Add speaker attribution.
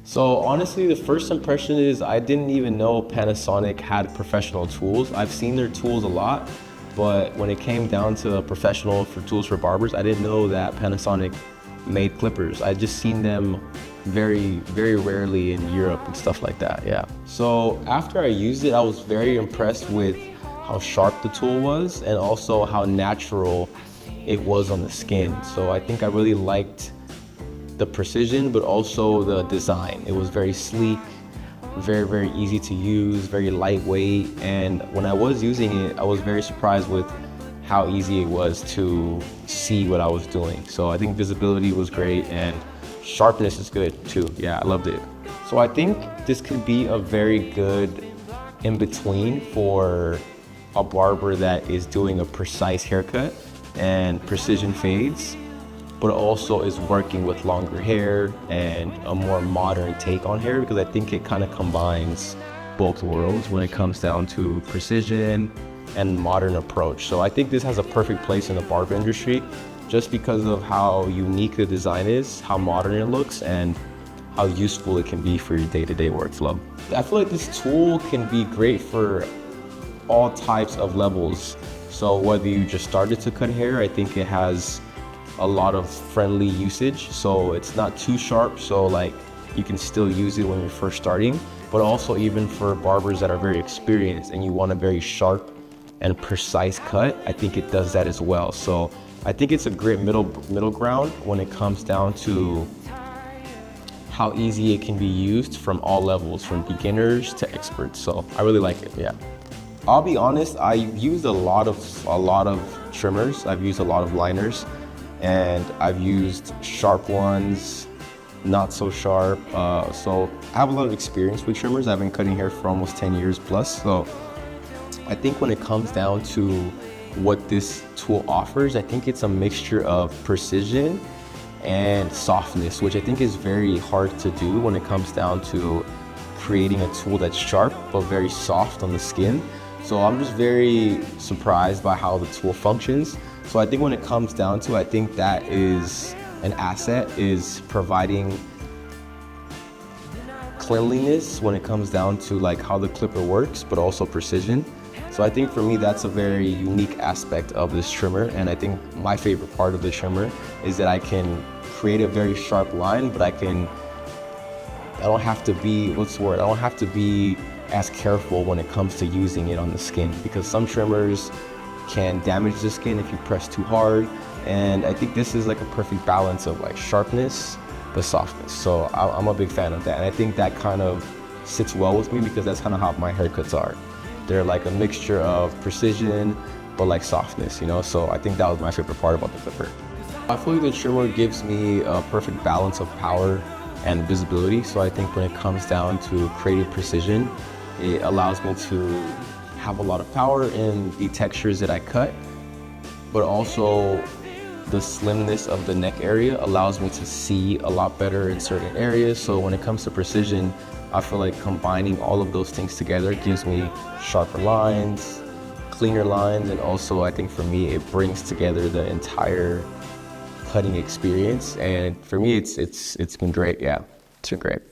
Speaker 1: So honestly, the first impression is I didn't even know Panasonic had professional tools. I've seen their tools a lot, but when it came down to professional for tools for barbers, I didn't know that Panasonic made clippers. I just seen them very rarely in Europe and stuff like that, yeah. So after I used it, I was very impressed with how sharp the tool was and also how natural it was on the skin. So I think I really liked the precision, but also the design. It was very sleek, very easy to use, very lightweight. And when I was using it, I was very surprised with how easy it was to see what I was doing. So I think visibility was great and sharpness is good too. Yeah, I loved it. So I think this could be a very good in between for a barber that is doing a precise haircut and precision fades, but also is working with longer hair and a more modern take on hair, because I think it kind of combines both worlds when it comes down to precision and modern approach. So I think this has a perfect place in the barber industry just because of how unique the design is, how modern it looks, and how useful it can be for your day-to-day workflow. I feel like this tool can be great for all types of levels. So whether you just started to cut hair, I think it has a lot of friendly usage. So it's not too sharp, so like you can still use it when you're first starting, but also even for barbers that are very experienced and you want a very sharp and precise cut, I think it does that as well. So I think it's a great middle ground when it comes down to how easy it can be used from all levels, from beginners to experts. So I really like it, yeah. I'll be honest, I've used a lot of trimmers. I've used a lot of liners, and I've used sharp ones, not so sharp. So I have a lot of experience with trimmers. I've been cutting hair for almost 10 years plus. So I think when it comes down to what this tool offers, I think it's a mixture of precision and softness, which I think is very hard to do when it comes down to creating a tool that's sharp but very soft on the skin. So I'm just very surprised by how the tool functions. So I think when it comes down to, I think that is an asset, is providing cleanliness when it comes down to like how the clipper works, but also precision. So I think for me, that's a very unique aspect of this trimmer. And I think my favorite part of the trimmer is that I can create a very sharp line, but I don't have to be, I don't have to be as careful when it comes to using it on the skin, because some trimmers can damage the skin if you press too hard. And I think this is like a perfect balance of like sharpness, but softness. So I'm a big fan of that. And I think that kind of sits well with me because that's kind of how my haircuts are. They're like a mixture of precision, but like softness, you know? So I think that was my favorite part about the clipper. I feel like the trimmer gives me a perfect balance of power and visibility. So I think when it comes down to creative precision, it allows me to have a lot of power in the textures that I cut, but also the slimness of the neck area allows me to see a lot better in certain areas. So when it comes to precision, I feel like combining all of those things together gives me sharper lines, cleaner lines, and also I think for me it brings together the entire cutting experience. And for me it's been great, yeah, it's been great.